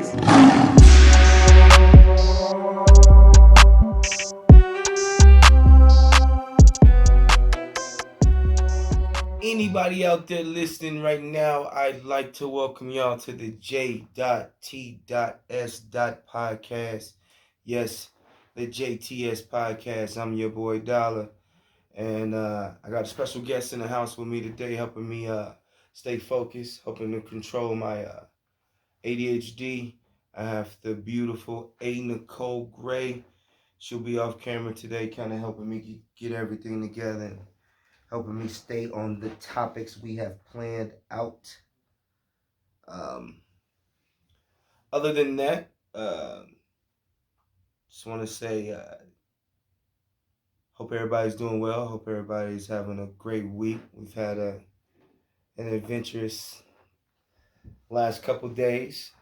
Peace. Anybody out there listening right now, I'd like to welcome y'all to the J.T.S podcast. Yes, the J.T.S podcast. I'm your boy Dollar. And I got a special guest in the house with me today, helping me stay focused, helping to control my ADHD. I have the beautiful A. Nicole Gray. She'll be off camera today, kind of helping me get everything together and helping me stay on the topics we have planned out. Um, Other than that, just want to say, hope everybody's doing well. Hope everybody's having a great week. We've had an adventurous last couple days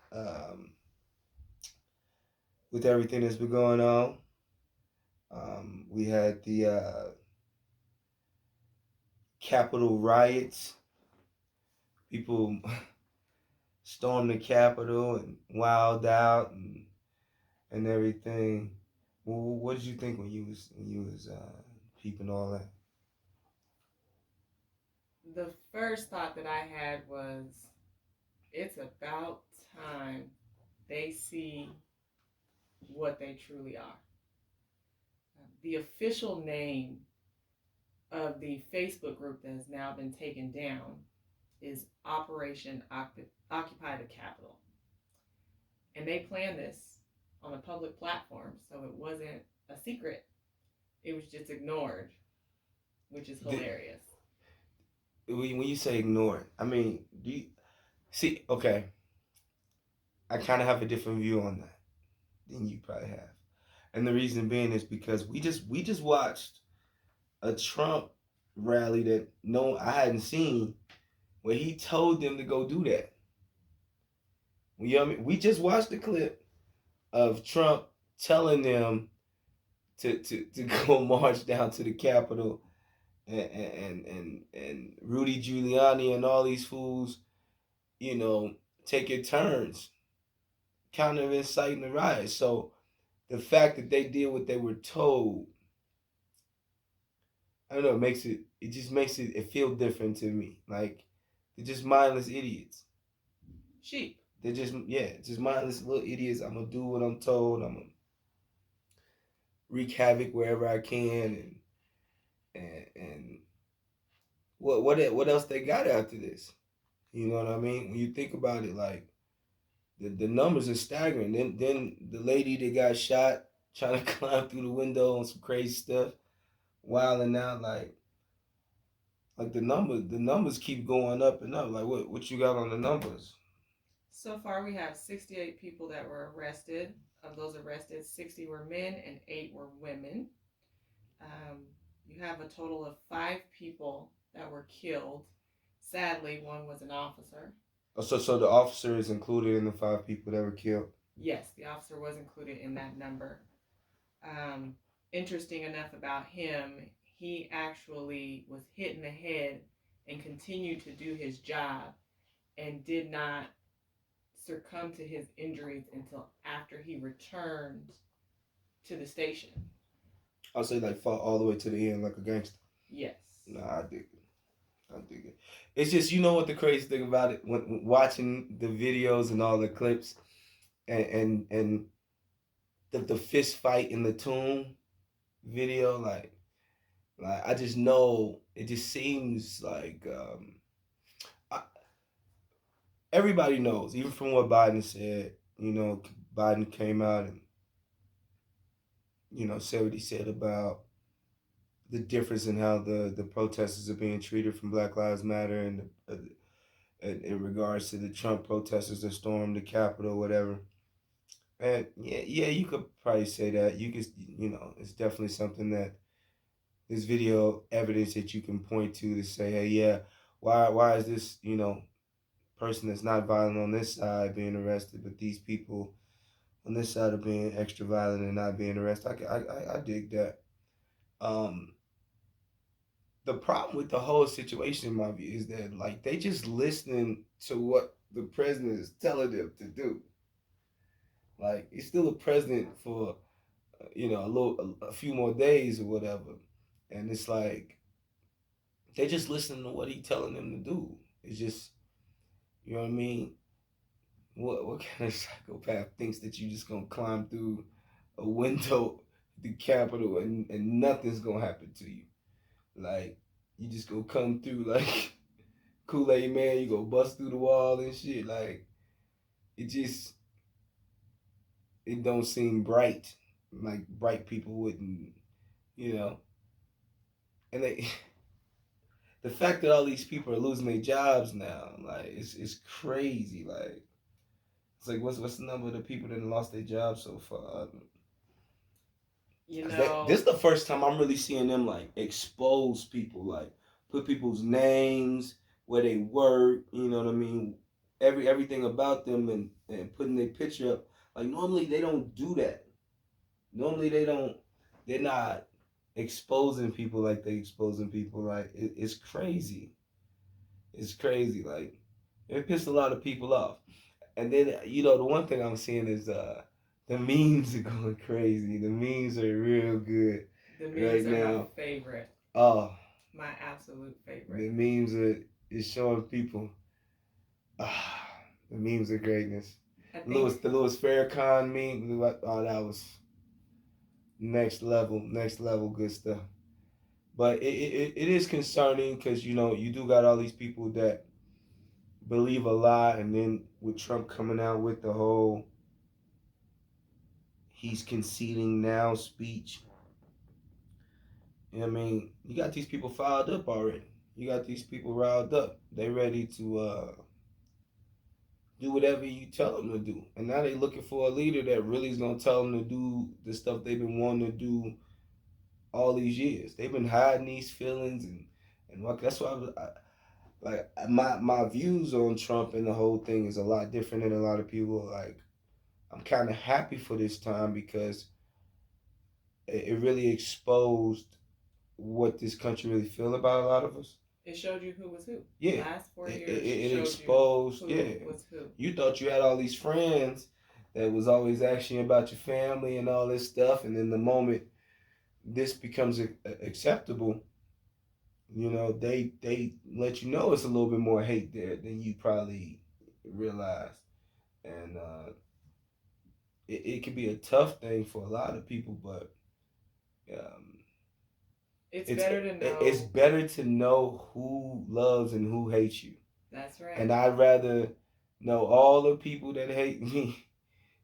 with everything that's been going on. We had the Capitol riots. People stormed the Capitol and wilded out and everything. Well, what did you think when you was peeping all that? The first thought that I had was it's about time they see what they truly are. The official name of the Facebook group that has now been taken down is Operation Occupy the Capitol. And they planned this on a public platform, so it wasn't a secret. It was just ignored, which is hilarious. When you say ignored, I mean, do you see? Okay, I kind of have a different view on that than you probably have, and the reason being is because we just watched a Trump rally that no I hadn't seen, where he told them to go do that. You know what I mean? We just watched the clip of Trump telling them to go march down to the Capitol, and Rudy Giuliani and all these fools, you know, taking turns, kind of inciting the riot. So the fact that they did what they were told, I don't know, it just makes it feel different to me. Like they're just mindless idiots. Sheep. They're just mindless little idiots. I'm gonna do what I'm told. I'm gonna wreak havoc wherever I can, and what else they got after this? You know what I mean? When you think about it, like the numbers are staggering. Then the lady that got shot trying to climb through the window on some crazy stuff, wilding out like the numbers keep going up and up. Like what you got on the numbers? So far, we have 68 people that were arrested. Of those arrested, 60 were men and 8 were women. Um, you have a total of 5 people that were killed. Sadly, one was an officer. Oh, so the officer is included in the 5 people that were killed. Yes, the officer was included in that number. Um, Interesting enough about him, he actually was hit in the head and continued to do his job and did not succumb to his injuries until after he returned to the station. I'll say like fought all the way to the end like a gangster. Yes. Nah, I dig it. I dig it. It's just you know what the crazy thing about it when watching the videos and all the clips and the fist fight in the tomb video, like I just know it just seems like I, everybody knows, even from what Biden said. You know, Biden came out and said what he said about the difference in how the protesters are being treated from Black Lives Matter and in regards to the Trump protesters that stormed the Capitol, whatever. And yeah, you could probably say that. You could, it's definitely something that there's video evidence that you can point to say, hey, yeah, why is this, person that's not violent on this side being arrested, but these people on this side are being extra violent and not being arrested. I dig that. Um, the problem with the whole situation, in my view, is that like they just listening to what the president is telling them to do. Like he's still a president for a few more days or whatever, and it's like they just listen to what he's telling them to do. It's just you know what I mean. What kind of psychopath thinks that you just gonna climb through a window at the Capitol and nothing's gonna happen to you? Like you just gonna come through like Kool Aid Man, you go bust through the wall and shit. Like it just it don't seem bright. Like bright people wouldn't, you know. And they the fact that all these people are losing their jobs now, like it's crazy. Like it's like what's the number of the people that lost their jobs so far? You Cause know, this is the first time I'm really seeing them like expose people, like put people's names, where they work, you know what I mean, everything about them and putting their picture up. Like normally they don't do that. Normally they don't. They're not exposing people like they exposing people. Like it's crazy. It's crazy. Like it pissed a lot of people off. And then the one thing I'm seeing is the memes are going crazy. The memes are real good the memes right are my now. favorite, Oh, my absolute the favorite. memes are is showing people. The memes are greatness. I think The Louis Farrakhan meme. Oh, that was next level good stuff. But it is concerning because you do got all these people that believe a lie, and then with Trump coming out with the whole he's conceding now speech. You know what I mean, you got these people fired up already. You got these people riled up. They ready to do whatever you tell them to do. And now they looking for a leader that really is gonna tell them to do the stuff they've been wanting to do all these years. They've been hiding these feelings and that's why like my views on Trump and the whole thing is a lot different than a lot of people. Like I'm kind of happy for this time because it really exposed what this country really feel about a lot of us. it showed you who was who. Yeah, Last four it, years it, it showed you exposed. who Yeah, was who. you thought you had all these friends that was always asking you about your family and all this stuff, and then the moment this becomes acceptable, they let you know it's a little bit more hate there than you probably realized, and it could be a tough thing for a lot of people, but um, It's it's better to it's know. better to know who loves and who hates you. That's And right. I'd rather know all the people that hate me.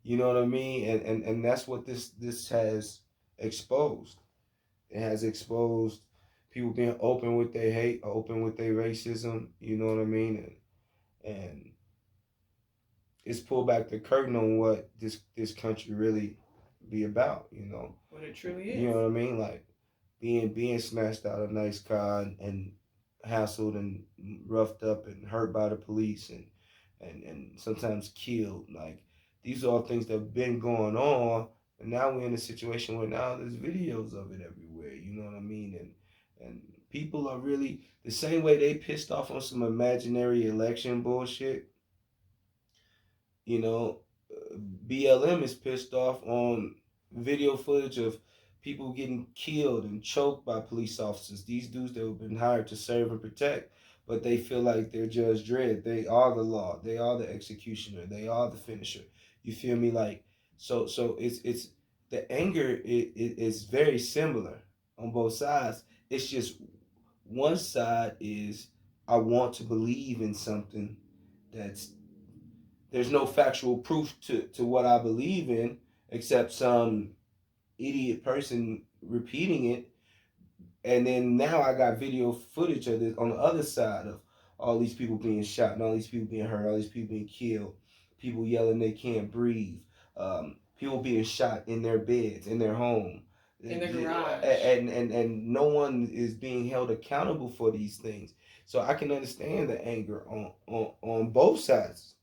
You know what I mean? And that's what this has exposed. It has exposed people being open with their hate, open with their racism. You know what I mean? And it's pulled back the curtain on what this country really be about. What it truly You is. know what I mean? Like being snatched out of a nice car and hassled and roughed up and hurt by the police and sometimes killed. Like these are all things that have been going on, and now we're in a situation where now there's videos of it everywhere. You know what I mean? And people are really the same way they pissed off on some imaginary election bullshit. You know, BLM is pissed off on video footage of people getting killed and choked by police officers. These dudes that have been hired to serve and protect, but they feel like they're Judge Dredd. They are the law. They are the executioner. They are the finisher. You feel me? Like so it's the anger is very similar on both sides. It's just one side is I want to believe in something that's there's no factual proof to what I believe in except some idiot person repeating it. And then now I got video footage of this on the other side of all these people being shot and all these people being hurt, all these people being killed, people yelling they can't breathe, people being shot in their beds, in their home. In the garage. And no one is being held accountable for these things. So I can understand the anger on both sides.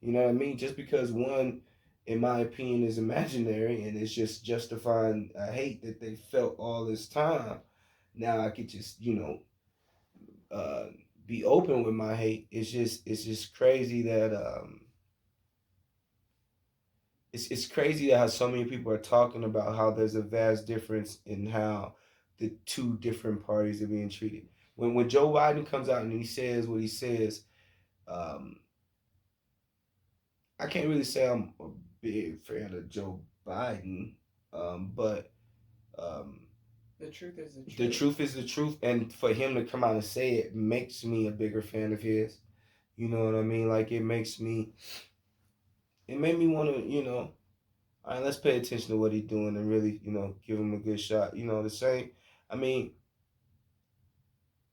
You know what I mean? Just because one, in my opinion, is imaginary and it's just justifying a hate that they felt all this time. Now I could just, uh, be open with my hate. It's just crazy that it's crazy that how so many people are talking about how there's a vast difference in how the two different parties are being treated. When Joe Biden comes out and he says what he says, um, I can't really say I'm a big fan of Joe Biden, but um, The truth is the the truth. truth is the truth, and for him to come out and say it makes me a bigger fan of his. You know what I mean? Like it made me want to, all right, let's pay attention to what he's doing and really, give him a good shot. The same. I mean,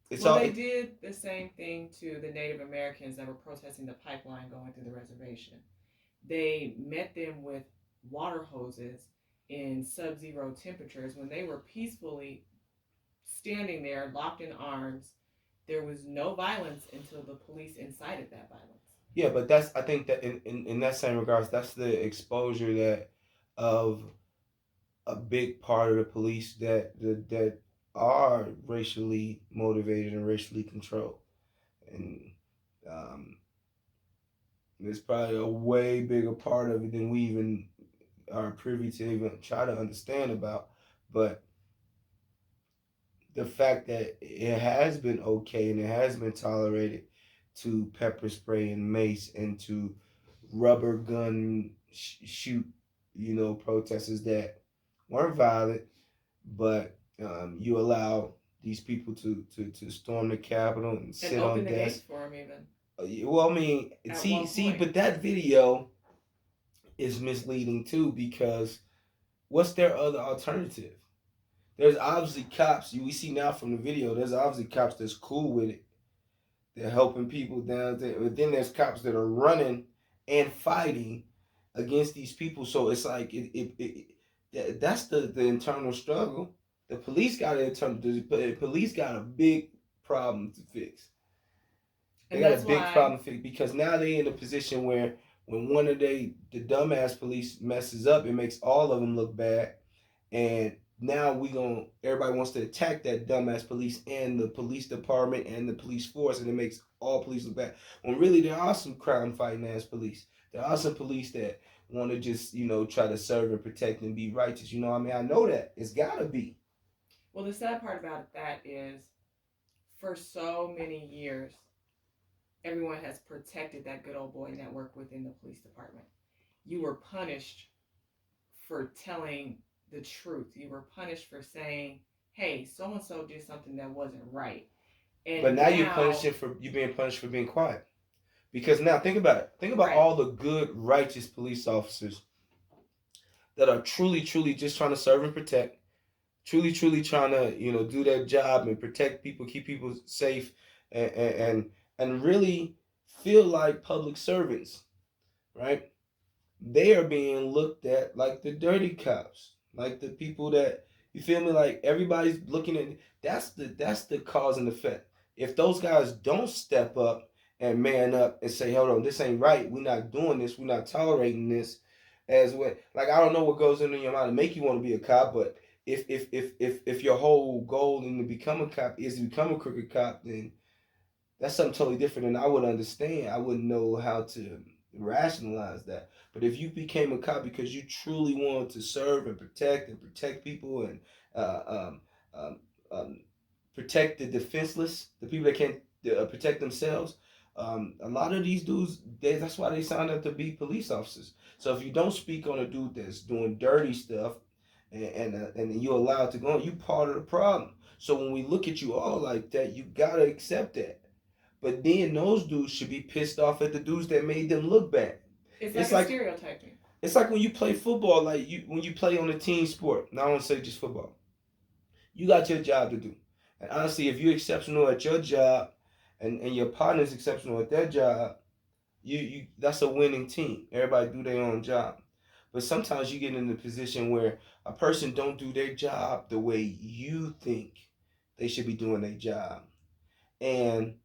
it's Well, all. they did the same thing to the Native Americans that were protesting the pipeline going through the reservation. They met them with water hoses in sub zero temperatures when they were peacefully standing there, locked in arms. There was no violence until the police incited that violence. Yeah, but I think that in that same regards, that's the exposure that of a big part of the police that are racially motivated and racially controlled, and um, it's probably a way bigger part of it than we even are privy to even try to understand about. But the fact that it has been okay and it has been tolerated to pepper spray and mace and to rubber gun shoot, protesters that weren't violent, but you allow these people to storm the Capitol and And sit open on the gates desks. for them, even Well, I mean, at see, one see, point. but that video is misleading too because what's their other alternative? There's obviously cops. We see now from the video. There's obviously cops that's cool with it. They're helping people down there. But then there's cops that are running and fighting against these people. So it's like that's the internal struggle. The police got the police got a big problem to fix. They And got a that's big why problem to fix because now they in a position where when one of the dumbass police messes up, it makes all of them look bad, and now everybody wants to attack that dumbass police and the police department and the police force, and it makes all police look bad. When really there are some crime fighting ass police. There are some police that want to just try to serve and protect and be righteous. You know what I mean? I know that it's gotta be. well, the sad part about that is for so many years, everyone has protected that good old boy network within the police department. You were punished for telling the truth. You were punished for saying, hey, so and so did something that wasn't right. But And now now, you're being punished for being quiet. Because now think about it. Think about right. all the good, righteous police officers that are truly, truly just trying to serve and protect, truly, truly trying to, do their job and protect people, keep people safe, and really feel like public servants, right? They are being looked at like the dirty cops, like the people that you feel me. Like everybody's looking at. That's the cause and effect. If those guys don't step up and man up and say, "Hold on, this ain't right. We're not doing this. We're not tolerating this." As what, like I don't know what goes into your mind to make you want to be a cop, but if your whole goal in to become a cop is to become a crooked cop, then that's something totally different, and I would understand. I wouldn't know how to rationalize that. But if you became a cop because you truly wanted to serve and protect people and uh, um, um, um, protect the defenseless, the people that can't protect themselves, a lot of these dudes, that's why they signed up to be police officers. So if you don't speak on a dude that's doing dirty stuff and you allow it to go on, you part of the problem. So when we look at you all like that, you gotta accept that. But then those dudes should be pissed off at the dudes that made them look bad. It's like It's a like stereotyping. it's like when you play football, like when you play on a team sport. Now I don't say just football. You got your job to do. And honestly, if you're exceptional at your job and your partner's exceptional at their job, you that's a winning team. Everybody do their own job. But sometimes you get in a position where a person don't do their job the way you think they should be doing their job. And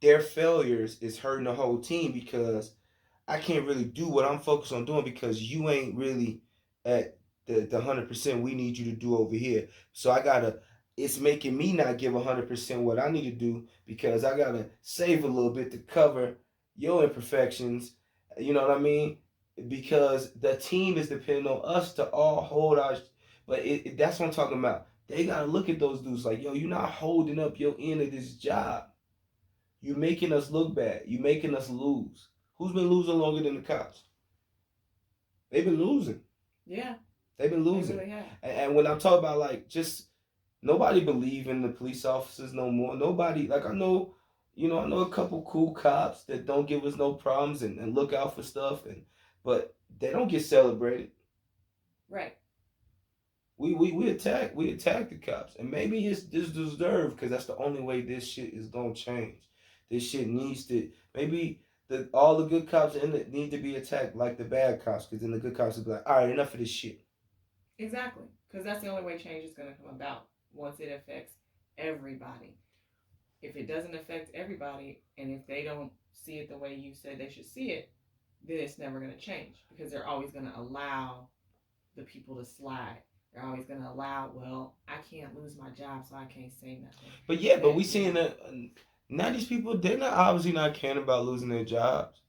their failures is hurting the whole team because I can't really do what I'm focused on doing because you ain't really at the 100% we need you to do over here. So I gotta. It's making me not give 100% what I need to do because I gotta save a little bit to cover your imperfections. You know what I mean? because the team is depending on us to all hold our. But that's what I'm talking about. They gotta look at those dudes like, yo, you're not holding up your end of this job. You making us look bad. You making us lose. Who's been losing longer than the cops? They've been losing. Yeah, They've been they losing. really have. And when I'm talking about like just nobody believe in the police officers no more. Nobody like I know, I know a couple cool cops that don't give us no problems and look out for stuff but they don't get celebrated. Right. We attack the cops, and maybe it's this deserved because that's the only way this shit is gonna change. This shit needs to maybe all the good cops in it need to be attacked like the bad cops, because then the good cops will be like, all right, enough of this shit. Exactly. Because that's the only way change is going to come about once it affects everybody. If it doesn't affect everybody, and if they don't see it the way you said they should see it, then it's never going to change because they're always going to allow the people to slide. They're always going to allow, well, I can't lose my job, so I can't say nothing. But yeah, but And, we seeing that now these people they're not obviously not caring about losing their jobs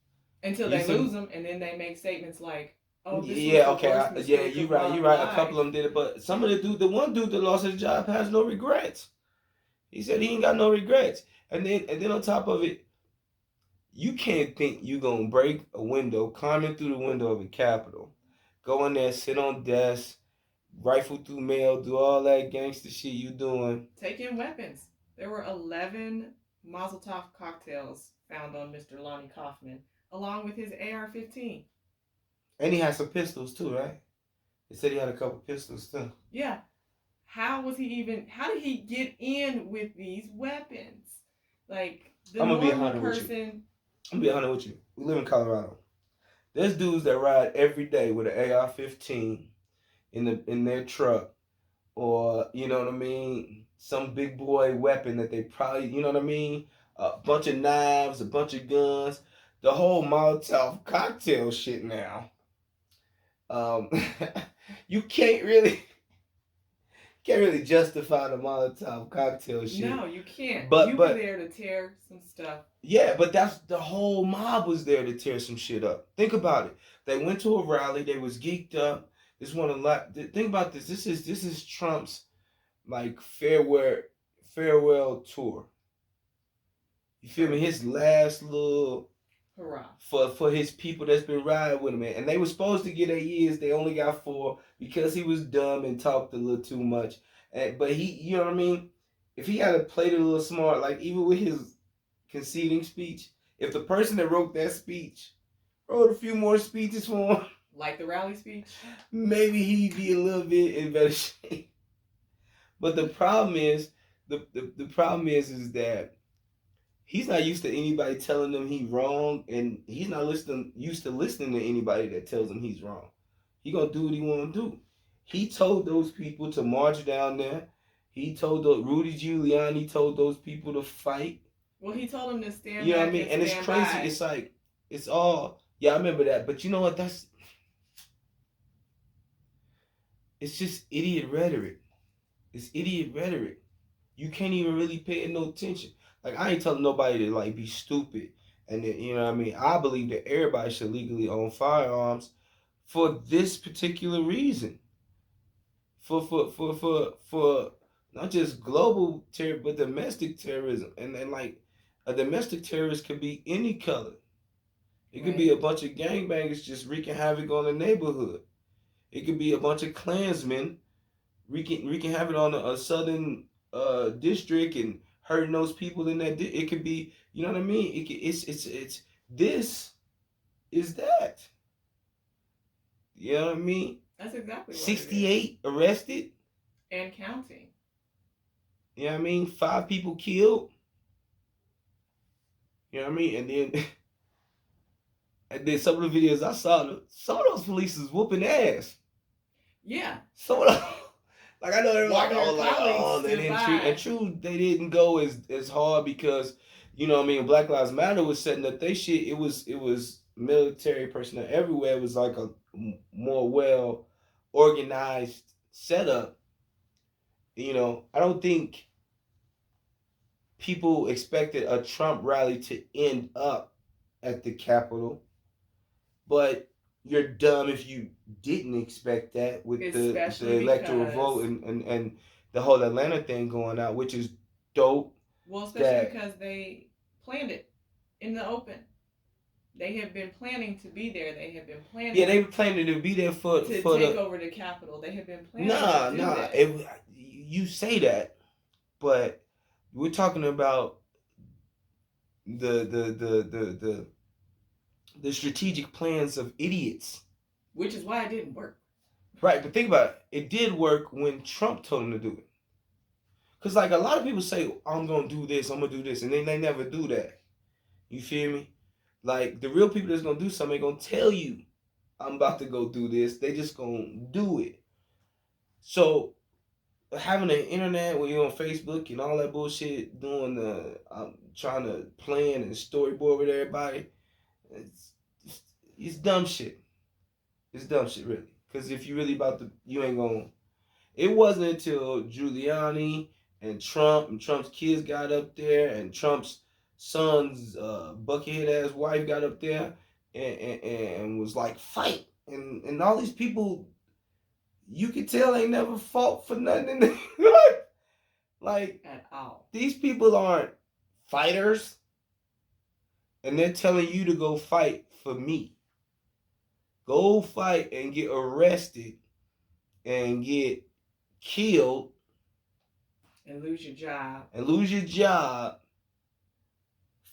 until you they see. lose them, and then they make statements like, "Oh, this was Yeah, the okay, worst yeah, mistake you of right, my you right. A couple life." of them did it, but some of the one dude that lost his job has no regrets. He said he ain't got no regrets, and then on top of it, you can't think you gonna break a window, climbing through the window of a Capitol, go in there, sit on desk, rifle through mail, do all that gangster shit you doing. Take in weapons. There were 11 Mazel Tov cocktails found on Mr. Lonnie Kaufman, along with his AR-15. And he had some pistols too, right? They said he had a couple pistols too. Yeah. How did he get in with these weapons? Like, the I'm gonna be a normal hundred with you. person. I'm gonna be a hundred with you. We live in Colorado. There's dudes that ride every day with an AR-15 in their truck, or you know what I mean, some big boy weapon that they probably, you know what I mean, a bunch of knives, a bunch of guns, the whole Molotov cocktail shit now. Um, you can't really justify the Molotov cocktail shit. No, you can't. But You were but there to tear some stuff. yeah, but that's the whole mob was there to tear some shit up. Think about it. They went to a rally. They was geeked up. This one a lot. Think about this. This is Trump's like farewell tour. You feel me? His last little Hurrah. for his people that's been riding with him, and they were supposed to get 8 years. They only got 4 because he was dumb and talked a little too much. But he, you know what I mean? If he had played it a little smart, like even with his conceding speech, if the person that wrote that speech wrote a few more speeches for him, Like the rally speech? maybe he'd be a little bit in better shape. But the problem the problem is that he's not used to anybody telling him he's wrong, and he's not used to listening to anybody that tells him he's wrong. He gonna do what he want to do. He told those people to march down there. He told Rudy Giuliani told those people to fight. Well, he told him to stand You know what I back mean? and And it's stand crazy. by. It's like it's all yeah. I remember that, but you know what? It's just idiot rhetoric. It's idiot rhetoric. You can't even really pay it no attention. Like I ain't telling nobody to like be stupid, and then, you know what I mean. I believe that everybody should legally own firearms for this particular reason. For not just global terror, but domestic terrorism, and like a domestic terrorist could be any color. It could Right. be a bunch of gangbangers just wreaking havoc on the neighborhood. It could be a bunch of Klansmen wreaking havoc on a southern district and hurting those people in that. It could be, you know what I mean. It's this is that. You know what I mean. That's exactly what it is. 68 arrested. And counting. You know what I mean. 5 people killed. You know what I mean. And then some of the videos I saw, some of those police is whooping ass. Yeah. Some of those. Like I know they're While like, their oh, like, oh, colleagues stood by. and true, they didn't go as hard because, you know what I mean, Black Lives Matter was setting up they shit. It was military personnel everywhere. It was like a more well organized setup. You know, I don't think people expected a Trump rally to end up at the Capitol, but you're dumb if you didn't expect that with the Especially electoral vote because, and the whole Atlanta thing going out, which is dope. well, especially That because they planned it in the open. They have been planning to be there. They have been yeah, planning they were planning to be there to for take the over the Capitol. They have been planning to nah do nah. this. You say that, but we're talking about the the the the the, the strategic plans of idiots. Which is why it didn't work. Right, but think about it. It did work when Trump told him to do it. Cause like a lot of people say, I'm gonna do this, I'm gonna do this, and then they never do that. You feel me? Like the real people that's gonna do something ain't gonna tell you I'm about to go do this. They just gonna do it. So having an internet where you're on Facebook and all that bullshit, doing the trying to plan and storyboard with everybody, it's it's dumb shit. It's dumb shit, really. Cause if you really about to, you ain't gonna. It wasn't until Giuliani and Trump's kids got up there, and Trump's son's buckethead ass wife got up there and was like, fight. And all these people, you could tell they never fought for nothing. Like, At all. these people aren't fighters, and they're telling you to go fight for me. Go fight and get arrested and get killed And lose your job. and lose your job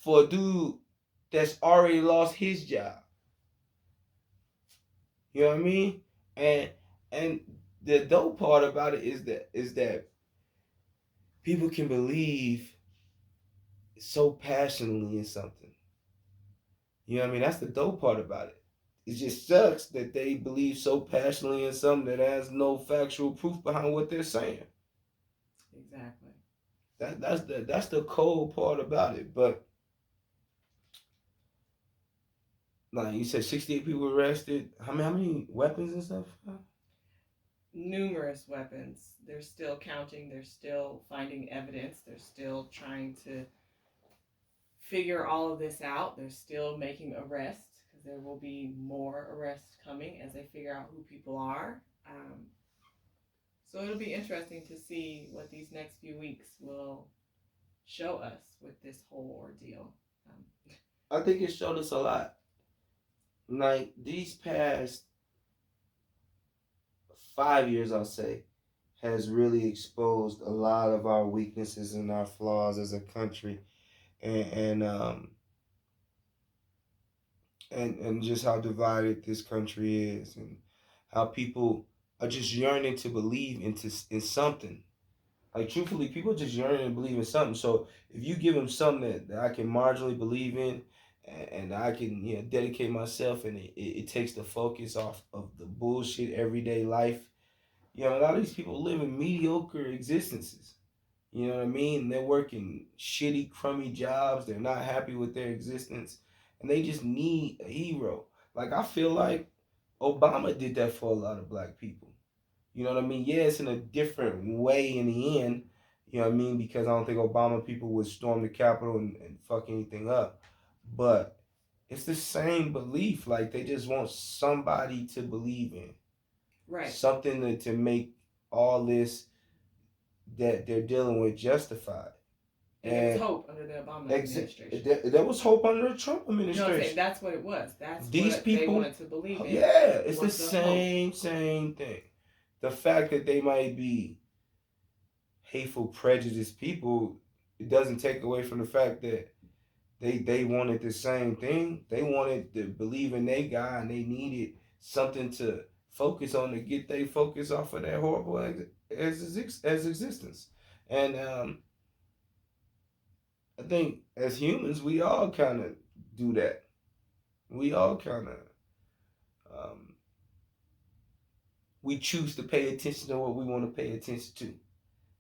for a dude that's already lost his job. You know what I mean? And and the dope part about it is that people can believe so passionately in something. You know what I mean? That's the dope part about it. It just sucks that they believe so passionately in something that has no factual proof behind what they're saying. Exactly. That's the cold part about it. But like you said, 68 people arrested. How many weapons and stuff? Numerous weapons. They're still counting. They're still finding evidence. They're still trying to figure all of this out. They're still making arrests because there will be more arrests coming as they figure out who people are. So it'll be interesting to see what these next few weeks will show us with this whole ordeal. I think it showed us a lot. Like these past 5 years, I'll say, has really exposed a lot of our weaknesses and our flaws as a country, and and just how divided this country is, and how people are just yearning to believe in something. Like truthfully, people just yearning to believe in something. So if you give them something that I can marginally believe in, and I can dedicate myself, and it takes the focus off of the bullshit everyday life. A lot of these people live in mediocre existences. You know what I mean? They're working shitty, crummy jobs. They're not happy with their existence, and they just need a hero. Like I feel like Obama did that for a lot of black people. You know what I mean? Yeah, it's in a different way in the end. You know what I mean? Because I don't think Obama people would storm the Capitol and fuck anything up. But it's the same belief. Like they just want somebody to believe in. Right. Something to make all this that they're dealing with justified. And there was hope under the Obama administration. There was hope under the Trump No, I'm administration. saying that's what it was. That's These what people, they wanted to believe in. yeah, it's the was hope. same thing. The fact that they might be hateful, prejudiced people, it doesn't take away from the fact that they wanted the same thing. They wanted to believe in their guy, and they needed something to focus on to get their focus off of that horrible as existence. And I think as humans, we all kind of do that. We all kind of um, we choose to pay attention to what we want to pay attention to,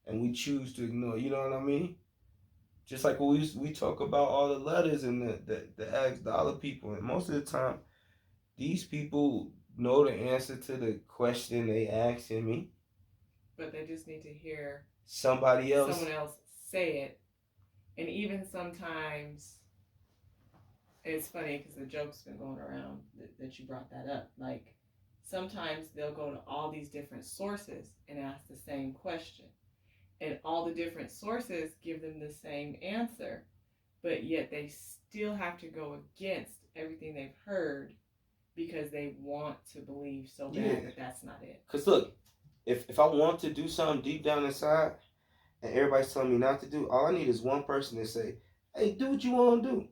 and we choose to ignore. You know what I mean? Just like we talk about all the letters and the ask dollar people, and most of the time, these people know the answer to the question they asking me. But they just need to hear someone else say it, and even sometimes, it's funny because the joke's been going around that you brought that up. Like, sometimes they'll go to all these different sources and ask the same question, and all the different sources give them the same answer, but yet they still have to go against everything they've heard because they want to believe so bad that that's not it. Because look, if I want to do something deep down inside and everybody's telling me not to do, all I need is one person to say, hey, do what you want to do.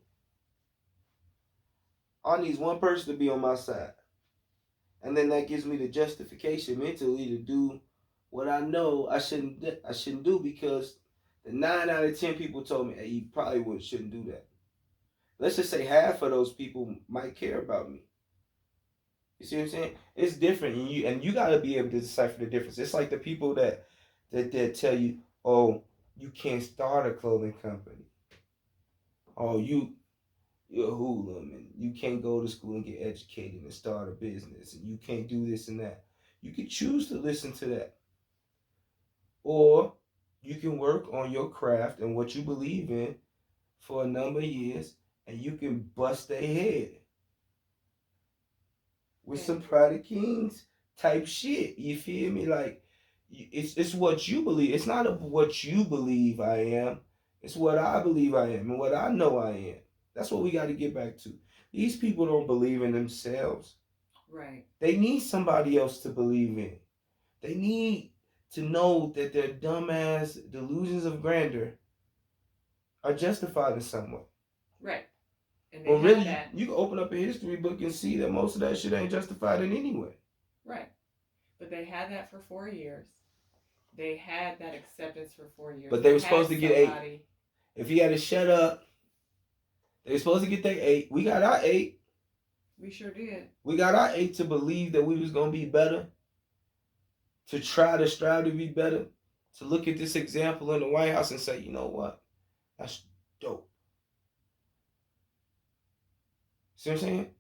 All I need is one person to be on my side. And then that gives me the justification mentally to do what I know I shouldn't do because the 9 out of 10 people told me, hey, you probably shouldn't do that. Let's just say half of those people might care about me. You see what I'm saying? It's different, and you got to be able to decipher the difference. It's like the people that tell you, oh, you can't start a clothing company. Oh, you're a hoodlum, and you can't go to school and get educated and start a business, and you can't do this and that. You can choose to listen to that, or you can work on your craft and what you believe in for a number of years, and you can bust their head with some Pride of Kings type shit. You feel me? Like, it's what you believe. It's not what you believe I am. It's what I believe I am and what I know I am. That's what we got to get back to. These people don't believe in themselves. Right. They need somebody else to believe in. They need to know that their dumbass delusions of grandeur are justified in some way. Right. And well, really, you can open up a history book and see that most of that shit ain't justified in any way. Right. But they had that for 4 years. They had that acceptance for 4 years. But they were supposed to get 8. If he had to shut up, they were supposed to get their 8. We got our 8. We sure did. We got our 8 to believe that we was going to be better, to try to strive to be better, to look at this example in the White House and say, you know what? That's dope. See what I'm saying?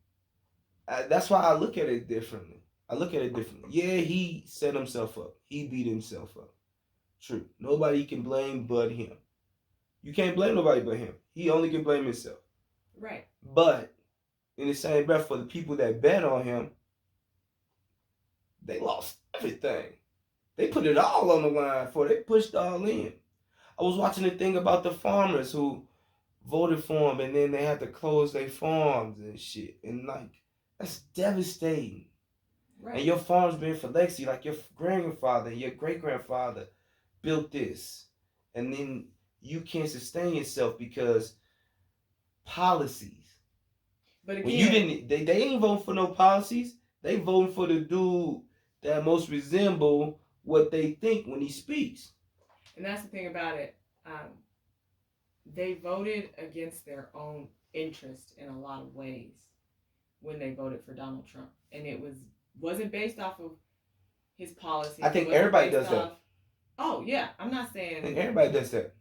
That's why I look at it differently. Yeah, he set himself up. He beat himself up. True. Nobody can blame but him. You can't blame nobody but him. He only can blame himself. Right. But in the same breath, for the people that bet on him, they lost everything. They put it all on the line for it. They pushed all in. I was watching the thing about the farmers who voted for him and then they had to close their farms and shit. And like, that's devastating. Right. And your farm's been for legacy. Like your grandfather and your great-grandfather built this. And then you can't sustain yourself because policies. But again, when you didn't, they ain't voting for no policies. They voting for the dude that most resemble what they think when he speaks. And that's the thing about it. They voted against their own interest in a lot of ways when they voted for Donald Trump, and it wasn't based off of his policy. I think everybody does that. Oh yeah, I'm not saying. I think everybody does that.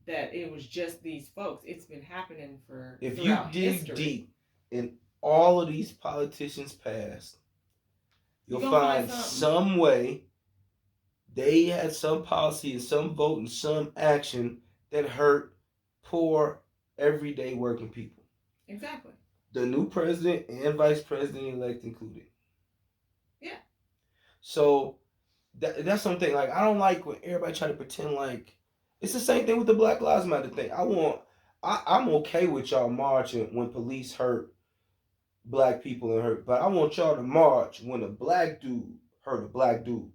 That it was just these folks. It's been happening for. If you dig deep in all of these politicians' past, you'll find some way they had some policy and some vote and some action that hurt poor, everyday working people. Exactly. The new president and vice president-elect included. Yeah. So that's something, like, I don't like when everybody try to pretend like it's the same thing with the Black Lives Matter thing. I'm okay with y'all marching when police hurt black people but I want y'all to march when a black dude hurt a black dude.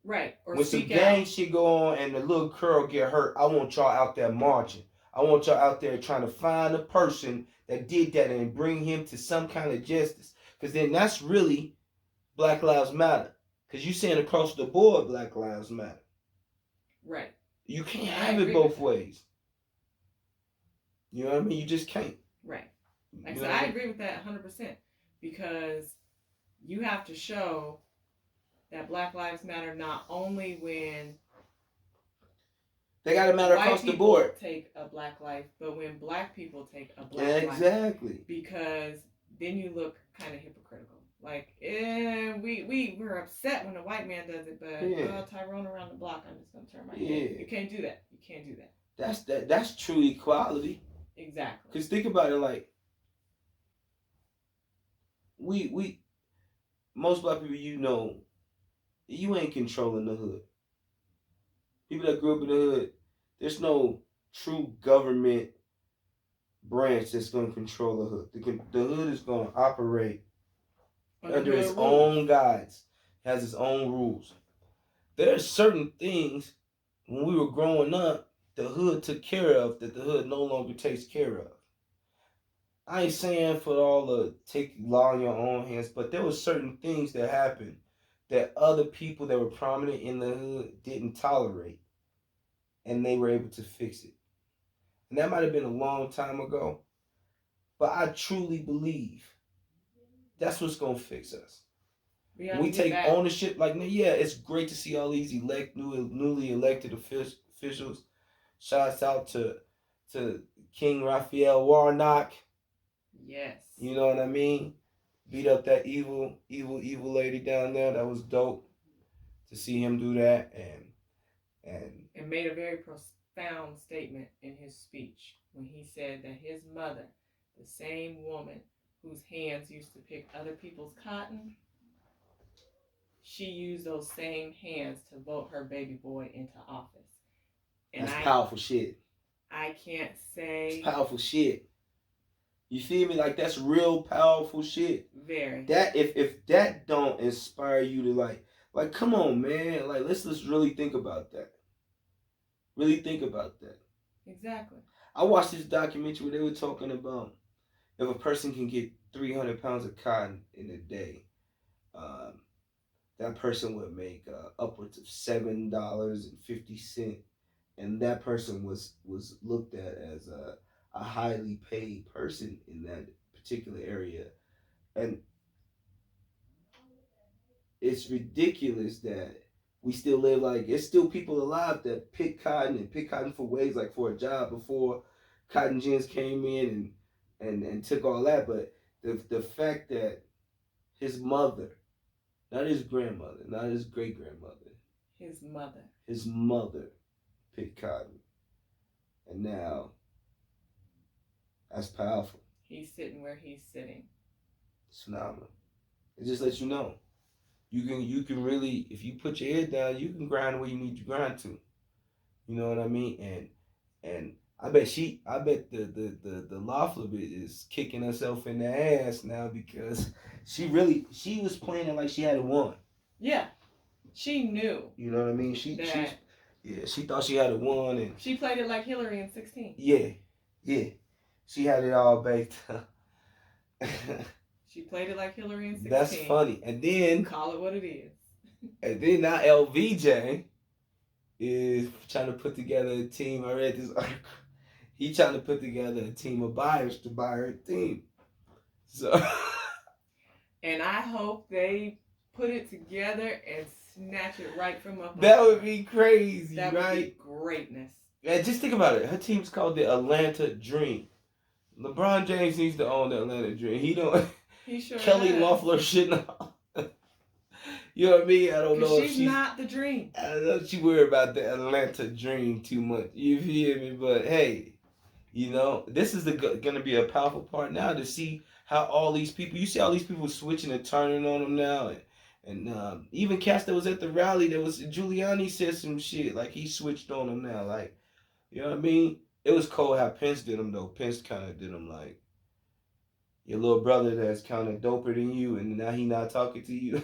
Right. Or when some gang shit go on and the little girl get hurt, I want y'all out there marching. I want y'all out there trying to find a person that did that and bring him to some kind of justice. Because then that's really Black Lives Matter. Because you're saying across the board Black Lives Matter. Right. You can't have it both ways. You know what I mean? You just can't. Right. Like, so I agree with that 100%. Because you have to show that Black Lives Matter not only when they got to matter across the board. Take a black life, but when black people take a black life. Exactly. Because then you look kind of hypocritical. Like, we're upset when the white man does it, but Tyrone around the block, I'm just gonna turn my head. You can't do that. That's true equality. Exactly. Because think about it, like, we most black people, you ain't controlling the hood. People that grew up in the hood, there's no true government branch that's going to control the hood. The hood is going to operate under under its hood rules. own guides, has its own rules. There are certain things when we were growing up, the hood took care of that the hood no longer takes care of. I ain't saying for all the take law in your own hands, but there were certain things that happened that other people that were prominent in the hood didn't tolerate, and they were able to fix it. And that might have been a long time ago, but I truly believe that's what's gonna fix us. We When have we to get take back. ownership, like yeah, it's great to see all these newly elected officials. Shouts out to King Raphael Warnock. Yes. You know what I mean? Beat up that evil lady down there. That was dope to see him do that, And made a very profound statement in his speech when he said that his mother, the same woman whose hands used to pick other people's cotton, she used those same hands to vote her baby boy into office. And that's powerful shit. I can't say it's powerful shit. You feel me? Like that's real powerful shit. Very. That if that don't inspire you to like come on man, like let's really think about that. Really think about that. Exactly. I watched this documentary where they were talking about if a person can get 300 pounds of cotton in a day, um, that person would make upwards of $7.50, and that person was looked at as a highly paid person in that particular area, and it's ridiculous that we still live like it's still people alive that pick cotton for ways like for a job before cotton gins came in and took all that, but the fact that his mother, not his grandmother, not his great grandmother, his mother picked cotton, and now that's powerful. He's sitting where he's sitting. It's phenomenal. It just lets you know you can really, if you put your head down, you can grind where you need to grind to. You know what I mean? And I bet the Loeffler bit is kicking herself in the ass now because she was playing it like she had won. Yeah, she knew. You know what I mean? She thought she had won, and she played it like Hillary in 16. Yeah, she had it all baked. She played it like Hillary in 16. That's funny. And then call it what it is. And then now LVJ is trying to put together a team. I read this article. He trying to put together a team of buyers to buy her team. So and I hope they put it together and snatch it right from up. That would be crazy, that right? Would be greatness. And just think about it. Her team's called the Atlanta Dream. LeBron James needs to own the Atlanta Dream. He don't. He sure Kelly does. Loeffler shouldn't. You know what I mean? I don't know if she's not the dream. I don't know if she worry about the Atlanta Dream too much. You feel me? But hey, this is gonna be a powerful part now to see how all these people. You see all these people switching and turning on them now, and even cats that was at the rally, that was Giuliani said some shit like he switched on them now. Like, you know what I mean? It was cold how Pence did them though. Pence kind of did them like your little brother that's kind of doper than you, and now he not talking to you.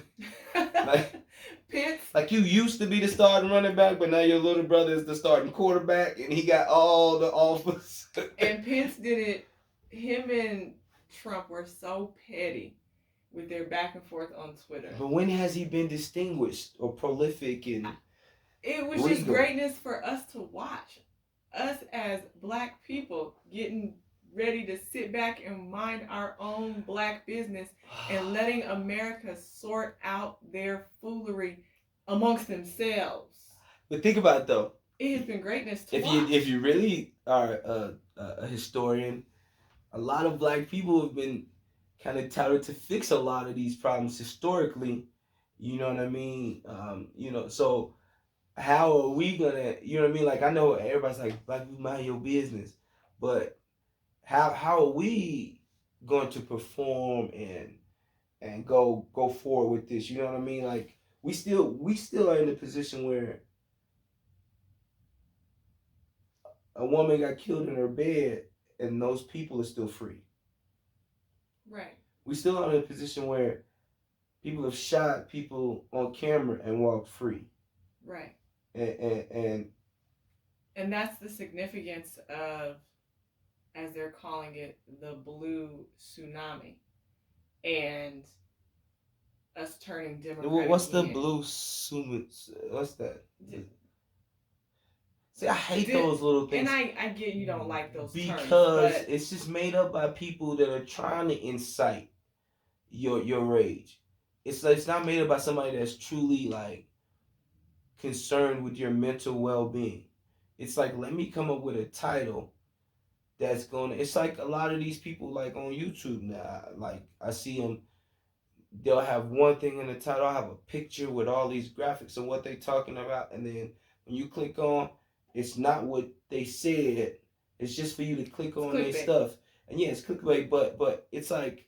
Like Pence, like you used to be the starting running back, but now your little brother is the starting quarterback, and he got all the offers. And Pence did it. Him and Trump were so petty with their back and forth on Twitter. But when has he been distinguished or prolific and it was just greatness for us to watch. Us as black people getting ready to sit back and mind our own black business and letting America sort out their foolery amongst themselves. But think about it though. It has been greatness to watch. If you really are a historian, a lot of black people have been kind of touted to fix a lot of these problems historically. You know what I mean? So how are we gonna? You know what I mean? Like I know everybody's like, black people mind your business, but how are we going to perform and go forward with this. You know what I mean? Like we still are in a position where a woman got killed in her bed and those people are still free. Right. We still are in a position where people have shot people on camera and walked free. Right. And And that's the significance of, as they're calling it, the blue tsunami, and us turning Democrat what's the again. blue summit? What's that? D- See, I hate Di- those little and things I get you don't like those terms, because but it's just made up by people that are trying to incite your rage. It's not made up by somebody that's truly like concerned with your mental well being. It's like let me come up with a title that's gonna. It's like a lot of these people like on YouTube now. Like I see them, they'll have one thing in the title. I'll have a picture with all these graphics and what they talking about, and then when you click on, it's not what they said. It's just for you to click on their stuff, and yeah, it's clickbait. But it's like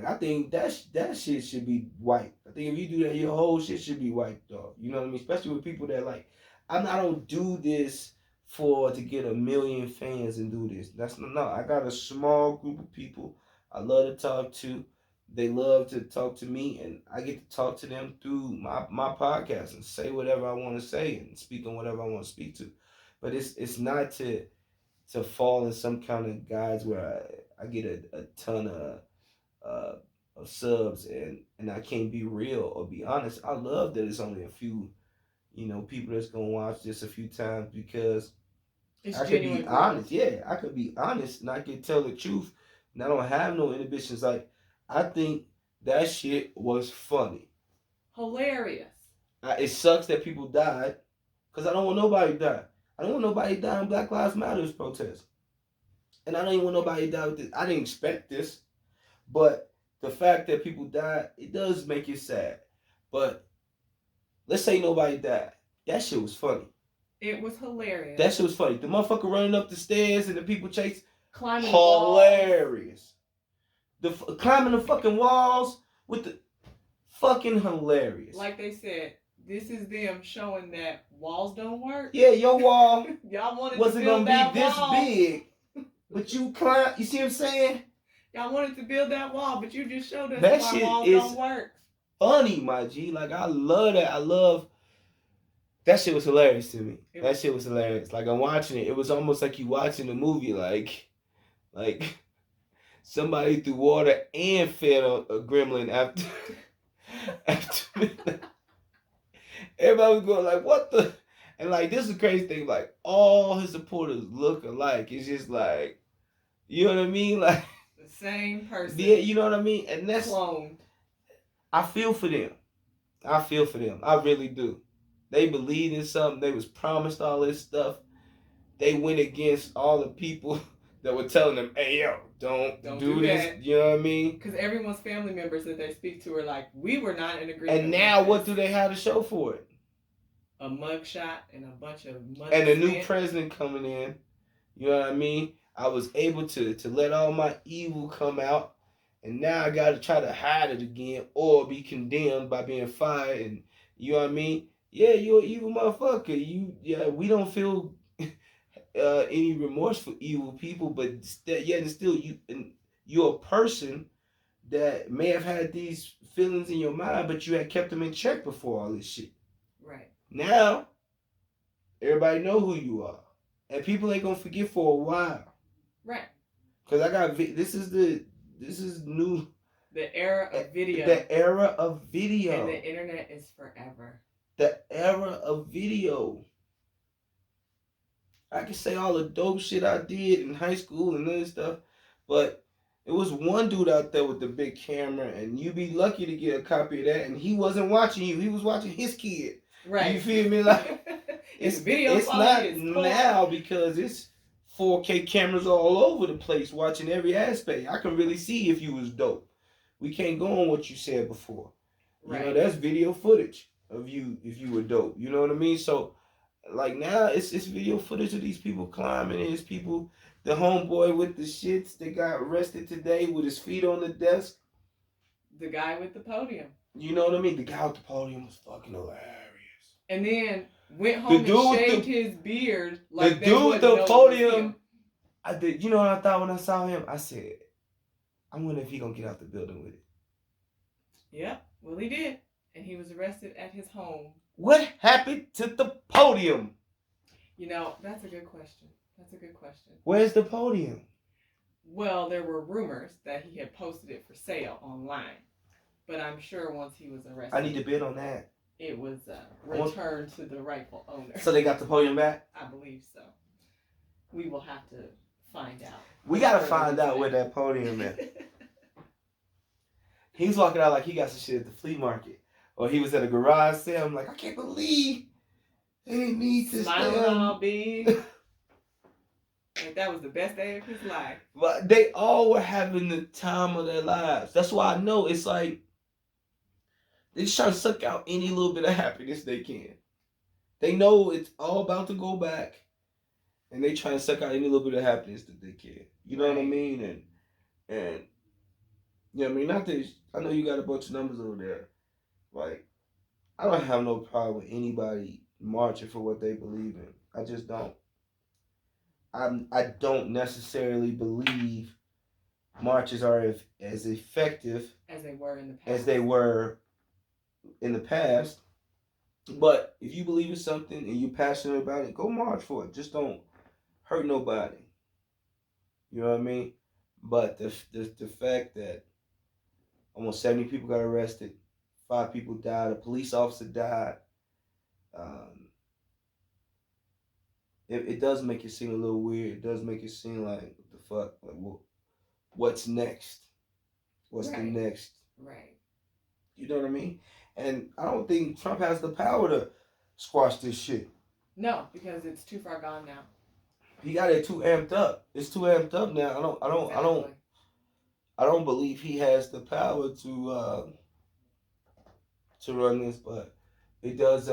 I think that shit should be wiped. I think if you do that, your whole shit should be wiped off. You know what I mean? Especially with people that like, I don't do this for to get a million fans and do this. That's no. I got a small group of people I love to talk to. They love to talk to me, and I get to talk to them through my podcast and say whatever I want to say and speak on whatever I want to speak to. But it's not to fall in some kind of guise where I get a ton uh, of subs and I can't be real or be honest. I love that it's only a few, people that's gonna watch this a few times because it's I could be genuine growth. honest. Yeah, I could be honest and I could tell the truth. And I don't have no inhibitions. Like I think that shit was funny. Hilarious. It sucks that people died because I don't want nobody to die. I don't want nobody to die in Black Lives Matters protest. And I don't even want nobody to die with this. I didn't expect this. But the fact that people died, it does make it sad. But let's say nobody died. That shit was funny. It was hilarious. That shit was funny. The motherfucker running up the stairs and the people chase. Climbing hilarious. Climbing the fucking walls with the fucking hilarious. Like they said, this is them showing that walls don't work. Yeah, your wall y'all wanted wasn't to build gonna be that this wall. big, but you climb. You see what I'm saying? Y'all wanted to build that wall, but you just showed us that why shit walls is don't work. Funny, my G. Like I love that. I love that shit was hilarious to me. That shit was hilarious. Like I'm watching it. It was almost like you watching a movie. Like somebody threw water and fed a gremlin after after midnight. Everybody was going like, what the? And like this is the crazy thing. Like all his supporters look alike. It's just like, you know what I mean? Like the same person. Yeah, you know what I mean. And that's cloned. I feel for them. I feel for them. I really do. They believed in something. They was promised all this stuff. They went against all the people that were telling them, "Hey, yo, don't do this." That. You know what I mean? Because everyone's family members that they speak to are like, "We were not in agreement." And now, what do they have to show for it? A mugshot and a bunch of money. And a new president coming in. You know what I mean? I was able to let all my evil come out. And now I got to try to hide it again or be condemned by being fired. And you know what I mean? Yeah, you're an evil motherfucker. We don't feel any remorse for evil people, but yet still you're a person that may have had these feelings in your mind, but you had kept them in check before all this shit. Right. Now, everybody know who you are. And people ain't going to forget for a while. Right. Because this is new. The era of video. The era of video. And the internet is forever. The era of video. I can say all the dope shit I did in high school and other stuff, but it was one dude out there with the big camera, and you'd be lucky to get a copy of that, and he wasn't watching you. He was watching his kid. Right. You feel me? Like it's not now because it's 4K cameras all over the place watching every aspect. I can really see if you was dope. We can't go on what you said before. Right. You know, that's video footage of you if you were dope. You know what I mean? So like now it's video footage of these people climbing. It's people, the homeboy with the shits that got arrested today with his feet on the desk. The guy with the podium. You know what I mean? The guy with the podium was fucking hilarious. And then went home and shaved his beard like the dude with the podium. I did. You know what I thought when I saw him? I said, I wonder if he gonna get out the building with it. Yep. Well, he did, and he was arrested at his home. What happened to the podium? You know, that's a good question. That's a good question. Where's the podium? Well, there were rumors that he had posted it for sale online, but I'm sure once he was arrested, I need to bid on that. It was returned to the rightful owner. So they got the podium back? I believe so. We will have to find out. We gotta find out where that podium is. He's walking out like he got some shit at the flea market. Or he was at a garage sale. I'm like, I can't believe they didn't need this. Smiling all big. Like that was the best day of his life. But they all were having the time of their lives. That's why I know it's like they just try to suck out any little bit of happiness they can. They know it's all about to go back, and they try to suck out any little bit of happiness that they can. You know what I mean? And you know what I mean? Not that I know you got a bunch of numbers over there. Like, I don't have no problem with anybody marching for what they believe in. I just don't. I don't necessarily believe marches are as effective as they were in the past. But if you believe in something and you're passionate about it, go march for it. Just don't hurt nobody. You know what I mean? But the fact that almost 70 people got arrested, 5 people died, a police officer died. It does make it seem a little weird. It does make it seem like, what the fuck? Like, what's next? What's the next? Right. You know what I mean? And I don't think Trump has the power to squash this shit. No, because it's too far gone now. He got it too amped up. It's too amped up now. I don't believe he has the power to run this, but it does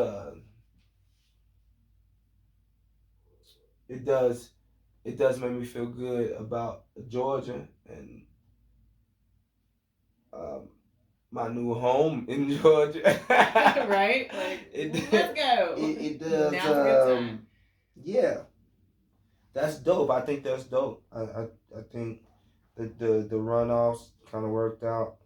it does make me feel good about Georgia and my new home in Georgia. Right? Like, let's go. It does. Now's a good time. Yeah, that's dope. I think that's dope. I think the runoffs kind of worked out.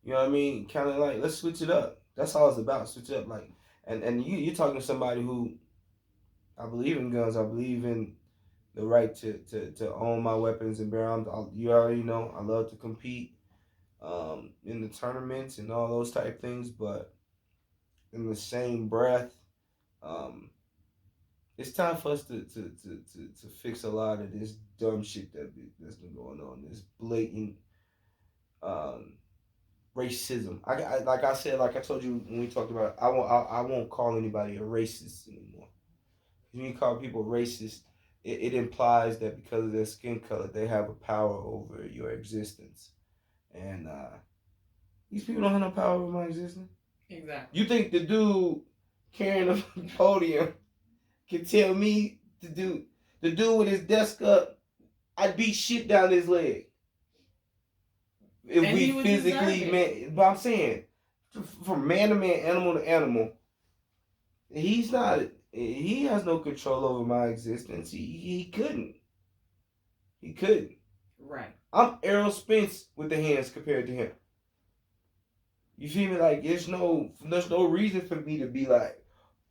You know what I mean? Kind of like, let's switch it up. That's all it's about. Switch it up. Like, and you're talking to somebody who, I believe in guns. I believe in the right to own my weapons and bear arms. You already know I love to compete in the tournaments and all those type things, but in the same breath, it's time for us to fix a lot of this dumb shit that's been going on. This blatant racism. Like I said, like I told you when we talked about it, I won't call anybody a racist anymore. When you call people racist, it implies that because of their skin color, they have a power over your existence. And these people don't have no power over my existence. Exactly. You think the dude carrying the podium can tell me to do the dude with his desk up? I'd beat shit down his leg. If and we physically, man, but I'm saying, from man to man, animal to animal, he's not. He has no control over my existence. He couldn't. He couldn't. Right. I'm Errol Spence with the hands compared to him. You feel me? Like there's no reason for me to be like,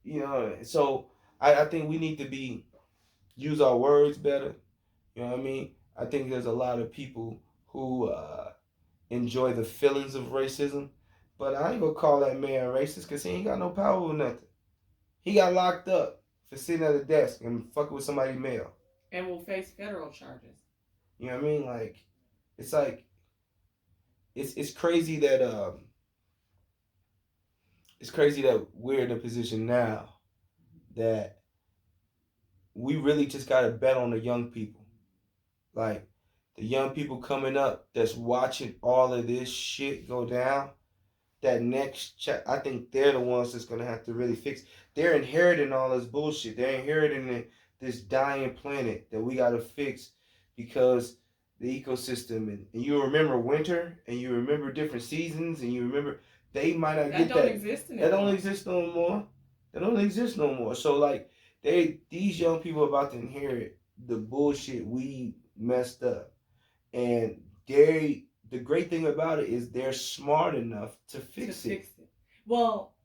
you know. So I think we need to use our words better. You know what I mean? I think there's a lot of people who enjoy the feelings of racism, but I ain't gonna call that man racist because he ain't got no power or nothing. He got locked up for sitting at a desk and fucking with somebody's mail. And will face federal charges. You know what I mean? Like, it's crazy that we're in a position now that we really just gotta bet on the young people. Like, the young people coming up that's watching all of this shit go down. That next I think they're the ones that's gonna have to really fix. They're inheriting all this bullshit. They're inheriting this dying planet that we gotta fix because the ecosystem, and you remember winter, and you remember different seasons, and you remember they might not That get don't that. exist That don't anymore. exist no more. That don't exist no more. So like these young people about to inherit the bullshit we messed up, and the great thing about it is they're smart enough to To fix it. fix it. Well,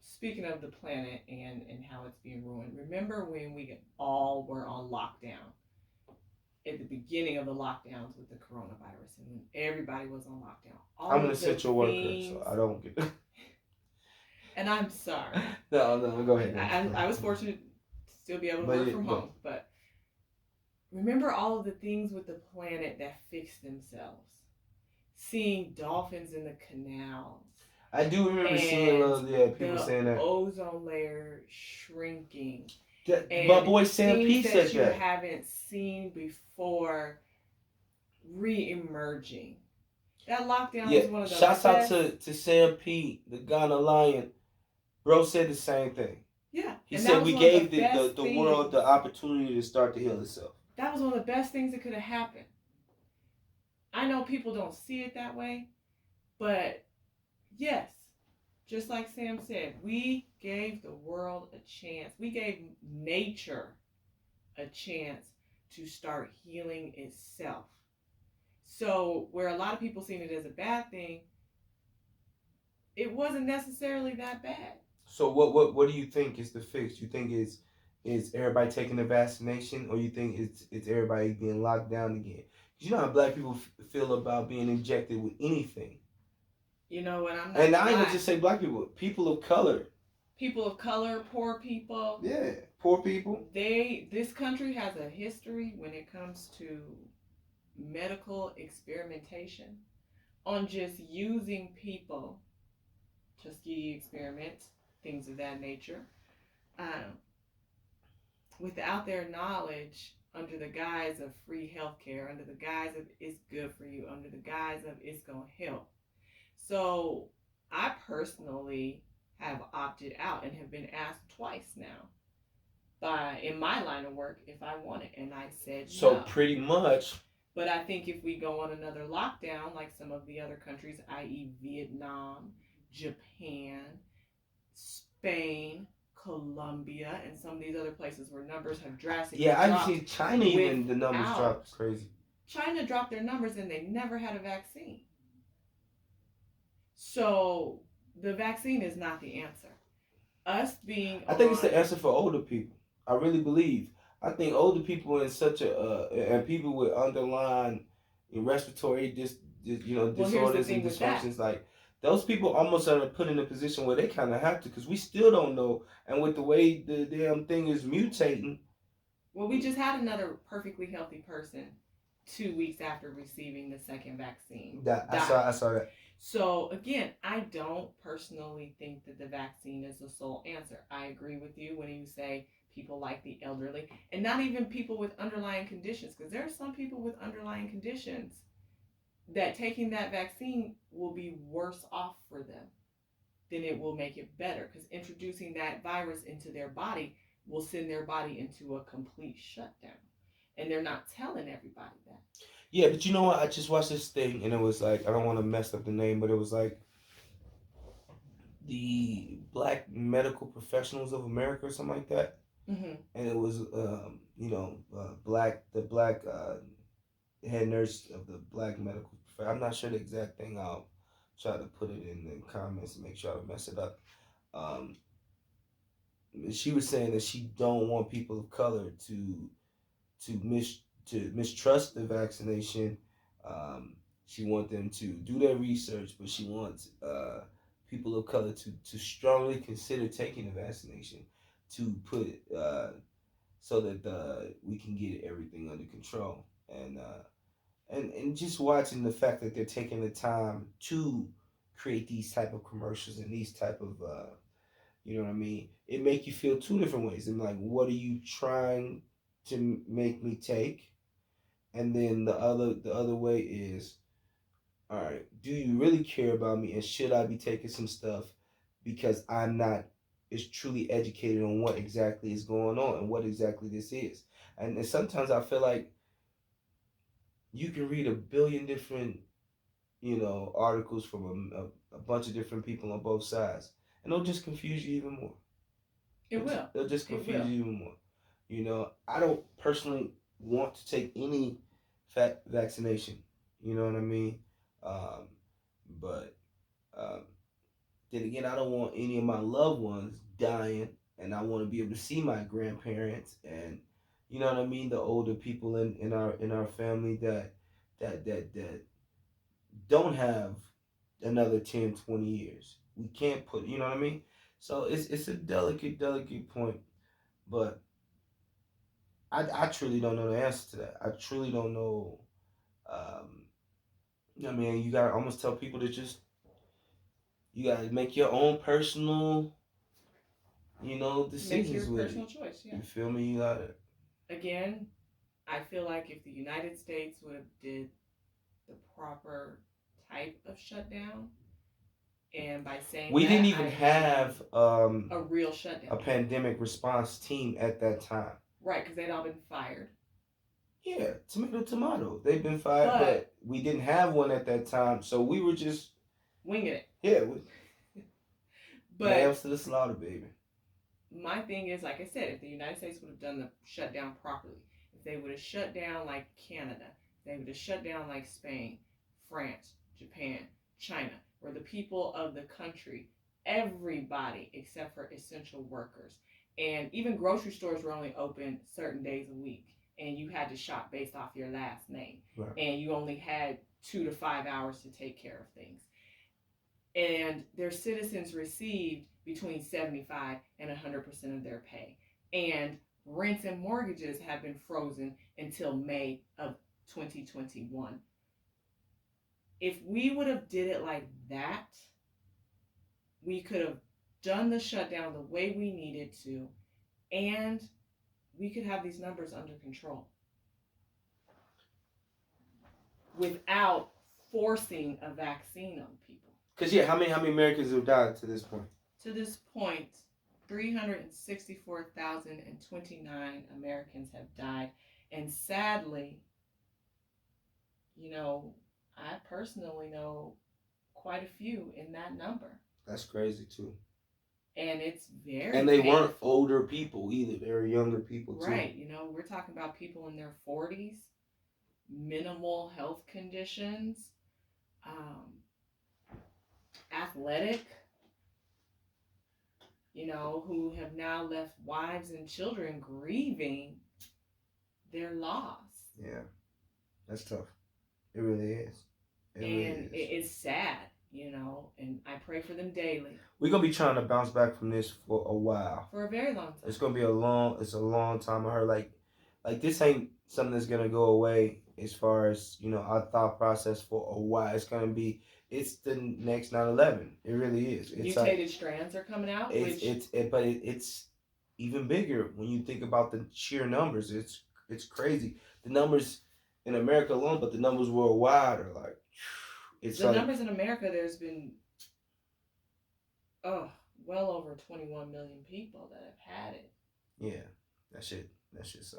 speaking of the planet and how it's being ruined, remember when we all were on lockdown at the beginning of the lockdowns with the coronavirus and when everybody was on lockdown? I'm All an of the essential worker, so things, I don't get. and I'm sorry. No, no, go ahead. I was fortunate to still be able to But work from home, but remember all of the things with the planet that fixed themselves. Seeing dolphins in the canals I do remember seeing and people the saying that. ozone layer shrinking My and boy Sam things P said that you that. haven't seen before re-emerging. That lockdown Yeah, was one of the shouts out best. to Sam P, the Ghana Lion. Bro said the same thing. Yeah, He and that said was we one of the gave best the world things. the opportunity to start to heal itself. That was one of the best things that could have happened. I know people don't see it that way, but yes, just like Sam said, we gave the world a chance. We gave nature a chance to start healing itself. So, where a lot of people seen it as a bad thing, it wasn't necessarily that bad. So what do you think is the fix? You think is everybody taking the vaccination, or you think it's everybody being locked down again? 'Cause you know how black people feel about being injected with anything. You know what? I'm not And gonna I ain't gonna lie. just say black people of color. People of color, poor people, Yeah, poor people. this country has a history when it comes to medical experimentation on just using people, Tuskegee experiments, things of that nature, um, without their knowledge, under the guise of free healthcare, under the guise of it's good for you, under the guise of it's going to help. So I personally have opted out and have been asked twice now by in my line of work if I want it, and I said So no. pretty much. But I think if we go on another lockdown, like some of the other countries, i.e., Vietnam, Japan, Spain, Colombia, and some of these other places where numbers have drastically Yeah, I've dropped seen China even the numbers without drop crazy. China dropped their numbers and they never had a vaccine. So the vaccine is not the answer. Us being I think it's on the answer for older people. I really believe. I think older people in such a and people with underlying respiratory well, here's the disorders and thing with that. dysfunctions, like those people almost are put in a position where they kind of have to, because we still don't know, and with the way the damn thing is mutating. Well, we just had another perfectly healthy person 2 weeks after receiving the second vaccine That die. I saw that. So again, I don't personally think that the vaccine is the sole answer. I agree with you when you say people like the elderly and not even people with underlying conditions, because there are some people with underlying conditions that taking that vaccine will be worse off for them than it will make it better, because introducing that virus into their body will send their body into a complete shutdown. And they're not telling everybody that. Yeah, but you know what? I just watched this thing, and it was like, I don't want to mess up the name, but it was like the Black Medical Professionals of America or something like that. Mm-hmm. And it was black the black head nurse of the black medical profession. I'm not sure the exact thing. I'll try to put it in the comments and make sure I don't mess it up. Um, she was saying that she don't want people of color to mis to mistrust the vaccination. Um, she wants them to do their research, but she wants people of color to strongly consider taking the vaccination to put so that we can get everything under control. And just watching the fact that they're taking the time to create these type of commercials and these type of you know what I mean, it make you feel two different ways. And like, what are you trying to make me take? And then the other way is, all right, do you really care about me, and should I be taking some stuff because I'm not is truly educated on what exactly is going on and what exactly this is? And sometimes I feel like you can read a billion different, articles from a bunch of different people on both sides, and they'll just confuse you even more. It will. They'll just It confuse will. you even more. I don't personally want to take any vaccination. You know what I mean? Um, but um, then again, I don't want any of my loved ones dying, and I want to be able to see my grandparents and, you know what I mean, the older people in our family that don't have another 10, 20 years. We can't put, you know what I mean? So it's a delicate point, but I truly don't know the answer to that. I truly don't know. Um, I mean, you gotta almost tell people to just you gotta make your own personal, Make your decisions with personal it. choice. Yeah. You feel me? You gotta. Again, I feel like if the United States would have did the proper type of shutdown, and by saying We didn't that, even I mean have a real a shutdown. pandemic response team at that time. Right, because they'd all been fired. Yeah, tomato. They've been fired, But but we didn't have one at that time, so we were just winging it. yeah, But lambs to the slaughter, baby. my thing is, like I said, if the United States would have done the shutdown properly, if they would have shut down like Canada, if they would have shut down like Spain, France, Japan, China, where the people of the country, everybody except for essential workers, and even grocery stores were only open certain days a week, and you had to shop based off your last name, Right. and you only had 2 to 5 hours to take care of things, and their citizens received between 75 and 100% of their pay. And rents and mortgages have been frozen until May of 2021. If we would have did it like that, we could have done the shutdown the way we needed to, and we could have these numbers under control without forcing a vaccine on people. Cause yeah, how many Americans have died to this point? To this point, 364,029 Americans have died. And sadly, you know, I personally know quite a few in that number. That's crazy too. And it's very And they painful. weren't older people either. They were younger people too. Right. We're talking about people in their 40s, minimal health conditions, athletic, who have now left wives and children grieving their loss. Yeah, that's tough. It really is. It is sad, and I pray for them daily. We're gonna be trying to bounce back from this for a while. For a very long time. It's gonna be a long time. I heard like this ain't something that's gonna go away as far as our thought process for a while. It's the next 9/11. It really is. It's mutated strands are coming out. It's even bigger when you think about the sheer numbers. It's crazy. The numbers in America alone, but the numbers worldwide are like it's the numbers in America. There's been well over 21 million people that have had it. Yeah, that shit sucks.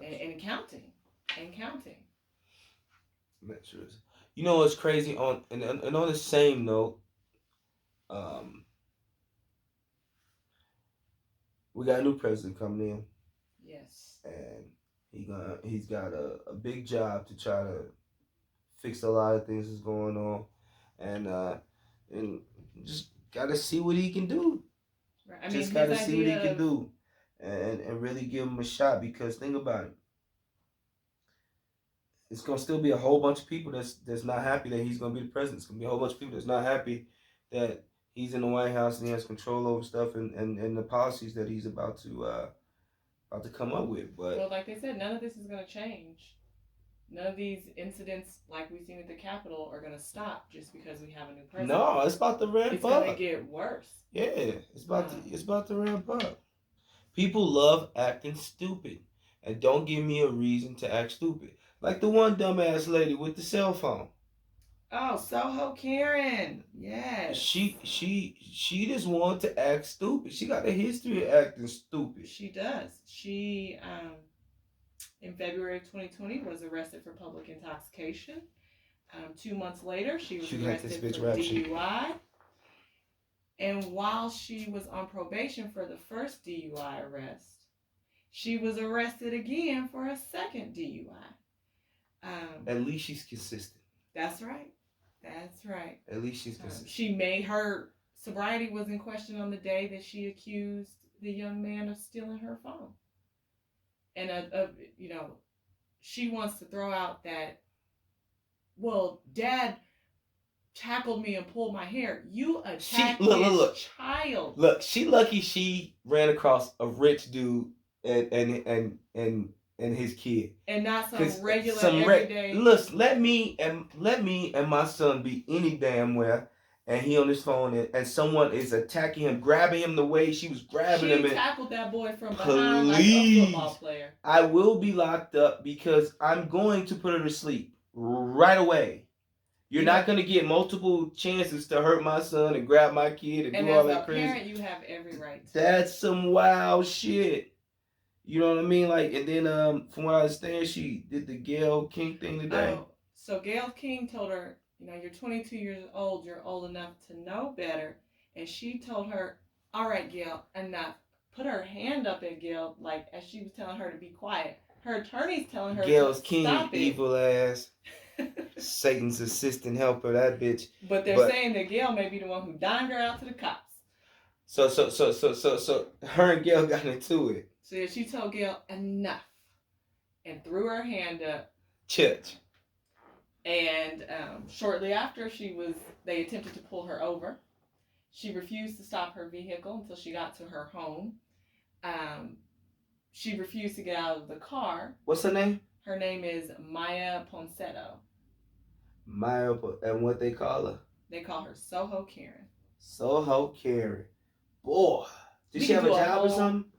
And counting. That sure is. You know what's crazy and on the same note, we got a new president coming in. Yes. And he's got a big job to try to fix a lot of things that's going on, and just gotta see what he can do. Right. I mean, just gotta see what he can do, and really give him a shot, because think about it. It's gonna still be a whole bunch of people that's not happy that he's gonna be the president. It's gonna be a whole bunch of people that's not happy that he's in the White House and he has control over stuff and the policies that he's about to come up with. But well, like they said, none of this is gonna change. None of these incidents like we've seen at the Capitol are gonna stop just because we have a new president. No, it's about to ramp up. It's gonna get worse. Yeah, it's about to ramp up. People love acting stupid, and don't give me a reason to act stupid. Like the one dumbass lady with the cell phone. Oh, Soho Karen. Yes. She just wanted to act stupid. She got a history of acting stupid. She does. She in February of 2020 was arrested for public intoxication. 2 months later, she was She got this arrested bitch for rap sheet. DUI. And while she was on probation for the first DUI arrest, she was arrested again for a second DUI. At least she's consistent. That's right. That's right. At least she's consistent. She made her sobriety was in question on the day that she accused the young man of stealing her phone. And she wants to throw out that, well, Dad tackled me and pulled my hair. You attacked his child. Look, she lucky she ran across a rich dude and his kid, and not some regular everyday. Look, let me and my son be any damn where, and he on his phone and someone is attacking him, grabbing him the way she was grabbing him. She tackled that boy from behind like a football player. I will be locked up because I'm going to put her to sleep right away. You're not going to get multiple chances to hurt my son and grab my kid and do all that crazy. And as a parent, you have every right to. That's some wild shit. You know what I mean? Like, and then from what I understand, she did the Gayle King thing today. So Gayle King told her, you're 22 years old. You're old enough to know better. And she told her, all right, Gayle, enough. Put her hand up at Gayle, like as she was telling her to be quiet. Her attorney's telling her Gayle's to King, stop it. Evil ass. Satan's assistant helper, that bitch. But they're saying that Gayle may be the one who dined her out to the cops. So her and Gayle got into it. So yeah, she told Gayle enough, and threw her hand up. Church. And shortly after, they attempted to pull her over. She refused to stop her vehicle until she got to her home. She refused to get out of the car. What's her name? Her name is Maya Ponsetto. Maya, and what they call her? They call her Soho Karen. Soho Karen. Boy, did she have a job or something?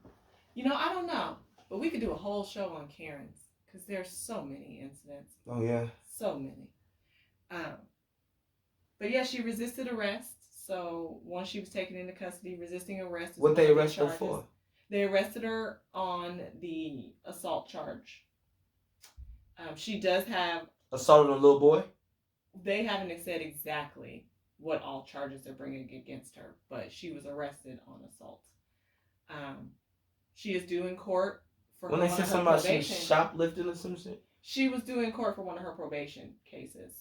I don't know. But we could do a whole show on Karens. Because there's so many incidents. Oh, yeah. So many. But yeah, she resisted arrest. So once she was taken into custody, resisting arrest. What they arrested her for? They arrested her on the assault charge. She does have... Assaulted a little boy? They haven't said exactly what all charges they're bringing against her, but she was arrested on assault. She is due in court for when they said something about she was shoplifting or some shit? She was due in court for one of her probation cases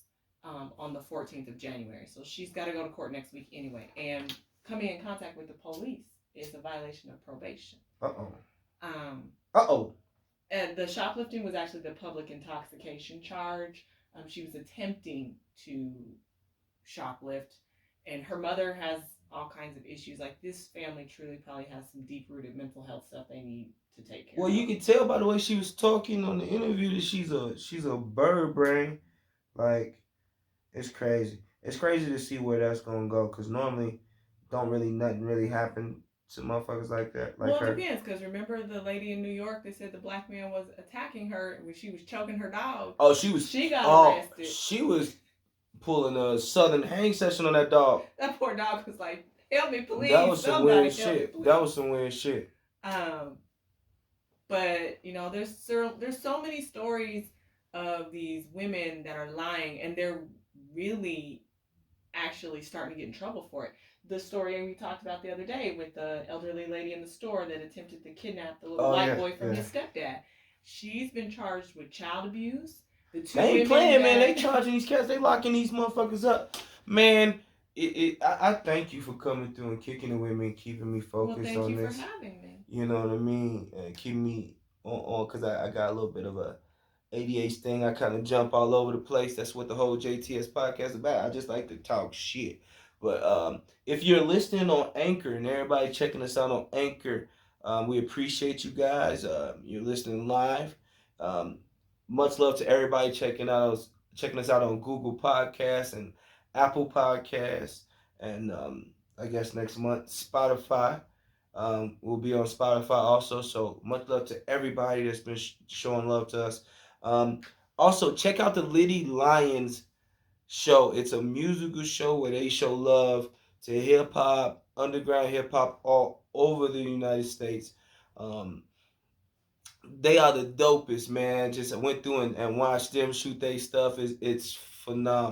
on the 14th of January. So she's got to go to court next week anyway. And coming in contact with the police is a violation of probation. And the shoplifting was actually the public intoxication charge. She was attempting to shoplift, and her mother has all kinds of issues. Like, this family truly probably has some deep-rooted mental health stuff they need to take care of. Well, you can tell by the way she was talking on the interview that she's a bird brain. Like, it's crazy. It's crazy to see where that's gonna go, because normally nothing really happen to motherfuckers like that. Like, well, it depends, because remember the lady in New York that said the black man was attacking her when she was choking her dog? Oh, she got arrested. She was pulling a southern hang session on that dog. That poor dog was like, help me, please. That was some weird shit. That was some weird shit. But, there's so many stories of these women that are lying, and they're really actually starting to get in trouble for it. The story we talked about the other day with the elderly lady in the store that attempted to kidnap the little black boy from his stepdad. She's been charged with child abuse. They ain't playing, man. They charging these cats. They locking these motherfuckers up. Man, I thank you for coming through and kicking it with me and keeping me focused on this. Well, thank you for having me. You know what I mean? Keeping me on because I got a little bit of a ADHD thing. I kind of jump all over the place. That's what the whole J.T.S podcast is about. I just like to talk shit. But if you're listening on Anchor and everybody checking us out on Anchor, we appreciate you guys. You're listening live. Much love to everybody checking us out on Google Podcasts and Apple Podcasts, and I guess next month Spotify. We'll be on Spotify also. So much love to everybody that's been showing love to us. Also, check out the Liddy Lyons show. It's a musical show where they show love to hip hop, underground hip hop all over the United States. they are the dopest, man. Just went through and watched them shoot their stuff. It's phenomenal.